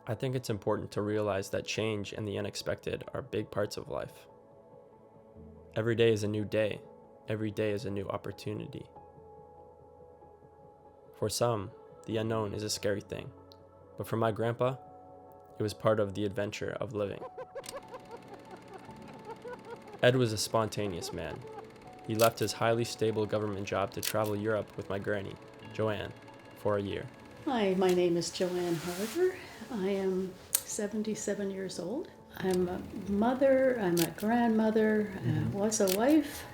I think it's important to realize that change and the unexpected are big parts of life. Every day is a new day. Every day is a new opportunity. For some, the unknown is a scary thing, but for my grandpa, it was part of the adventure of living. Ed was a spontaneous man. He left his highly stable government job to travel Europe with my granny, Joanne, for a year. Hi, my name is Joanne Harder. I am 77 years old. I'm a mother, I'm a grandmother, was a wife.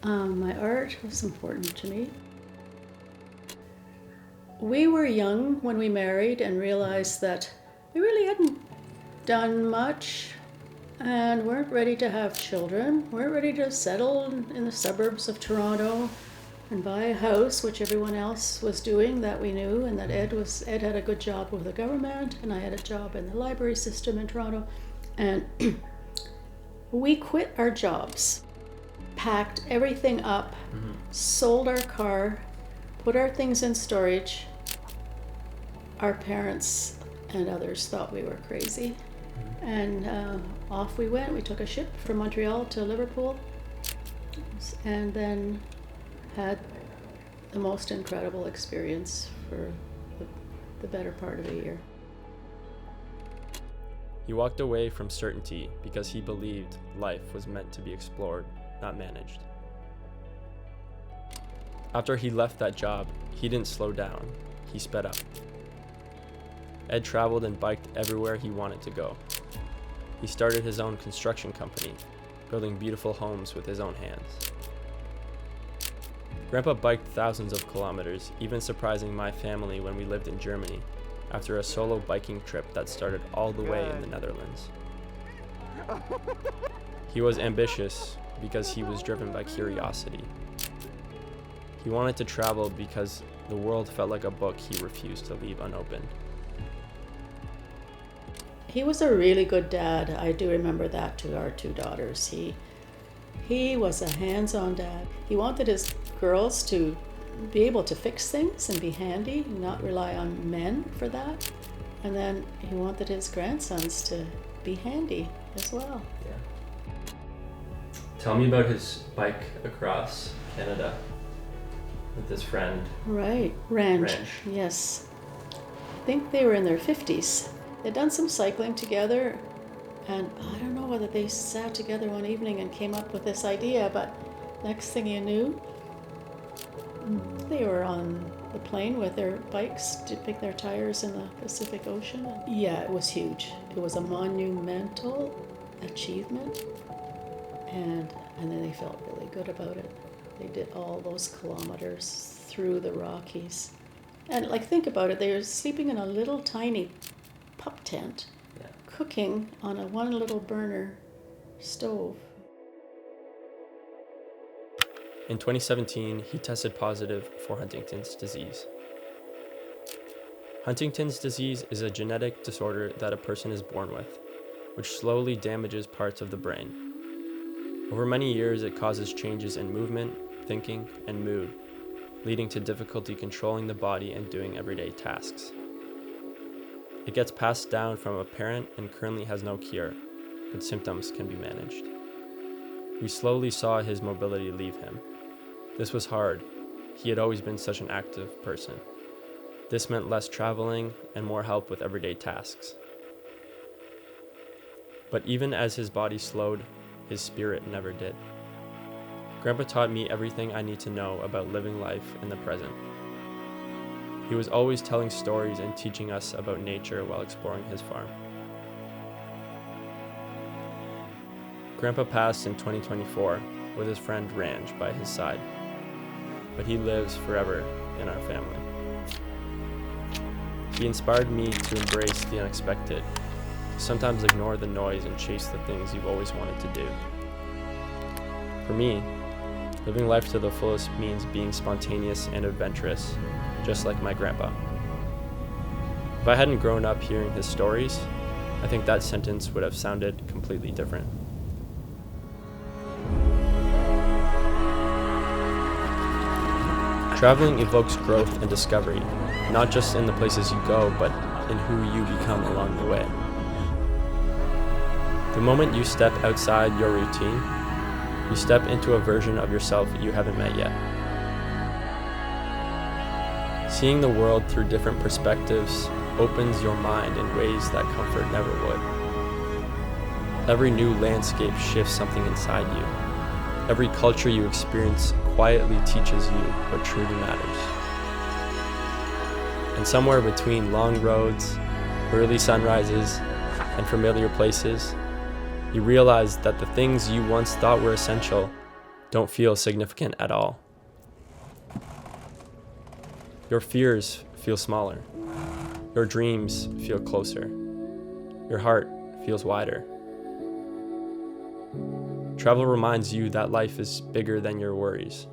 My art was important to me. We were young when we married and realized that we really hadn't done much and weren't ready to have children, weren't ready to settle in the suburbs of Toronto and buy a house, which everyone else was doing that we knew, and that Ed had a good job with the government and I had a job in the library system in Toronto. And we quit our jobs, packed everything up, sold our car, put our things in storage. Our parents and others thought we were crazy. And off we went. We took a ship from Montreal to Liverpool and then had the most incredible experience for the better part of a year. He walked away from certainty because he believed life was meant to be explored, not managed. After he left that job, he didn't slow down, he sped up. Ed traveled and biked everywhere he wanted to go. He started his own construction company, building beautiful homes with his own hands. Grandpa biked thousands of kilometers, even surprising my family when we lived in Germany, after a solo biking trip that started all the way in the Netherlands. He was ambitious because he was driven by curiosity. He wanted to travel because the world felt like a book he refused to leave unopened. He was a really good dad. I do remember that, to our two daughters. He was a hands-on dad. He wanted his girls to be able to fix things and be handy, not rely on men for that. And then he wanted his grandsons to be handy as well. Yeah. Tell me about his bike across Canada with his friend. Right, Ranch. Yes. I think they were in their 50s. They'd done some cycling together, and I don't know whether they sat together one evening and came up with this idea, but next thing you knew, they were on the plane with their bikes to pick their tires in the Pacific Ocean. Yeah, it was huge. It was a monumental achievement, and then they felt really good about it. They did all those kilometers through the Rockies. And think about it, they were sleeping in a little tiny pup tent, cooking on a one little burner stove. In 2017, he tested positive for Huntington's disease. Huntington's disease is a genetic disorder that a person is born with, which slowly damages parts of the brain. Over many years, it causes changes in movement, thinking, and mood, leading to difficulty controlling the body and doing everyday tasks. It gets passed down from a parent and currently has no cure, but symptoms can be managed. We slowly saw his mobility leave him. This was hard. He had always been such an active person. This meant less traveling and more help with everyday tasks. But even as his body slowed, his spirit never did. Grandpa taught me everything I need to know about living life in the present. He was always telling stories and teaching us about nature while exploring his farm. Grandpa passed in 2024 with his friend Ranj by his side, but he lives forever in our family. He inspired me to embrace the unexpected, to sometimes ignore the noise and chase the things you've always wanted to do. For me, living life to the fullest means being spontaneous and adventurous, just like my grandpa. If I hadn't grown up hearing his stories, I think that sentence would have sounded completely different. Traveling evokes growth and discovery, not just in the places you go, but in who you become along the way. The moment you step outside your routine, you step into a version of yourself you haven't met yet. Seeing the world through different perspectives opens your mind in ways that comfort never would. Every new landscape shifts something inside you. Every culture you experience quietly teaches you what truly matters. And somewhere between long roads, early sunrises, and familiar places, you realize that the things you once thought were essential don't feel significant at all. Your fears feel smaller. Your dreams feel closer. Your heart feels wider. Travel reminds you that life is bigger than your worries.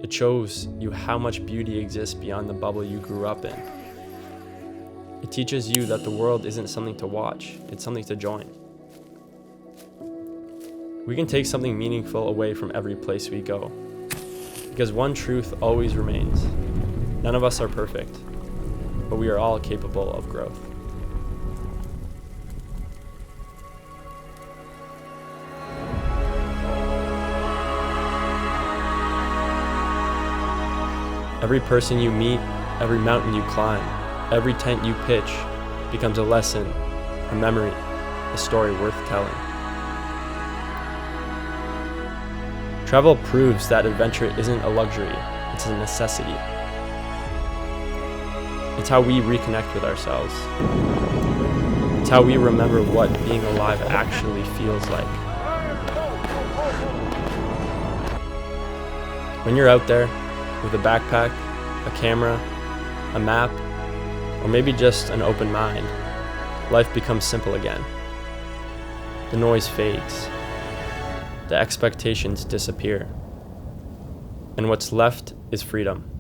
It shows you how much beauty exists beyond the bubble you grew up in. It teaches you that the world isn't something to watch, it's something to join. We can take something meaningful away from every place we go, because one truth always remains. None of us are perfect, but we are all capable of growth. Every person you meet, every mountain you climb, every tent you pitch becomes a lesson, a memory, a story worth telling. Travel proves that adventure isn't a luxury, it's a necessity. It's how we reconnect with ourselves. It's how we remember what being alive actually feels like. When you're out there with a backpack, a camera, a map, or maybe just an open mind, life becomes simple again. The noise fades. The expectations disappear. And what's left is freedom.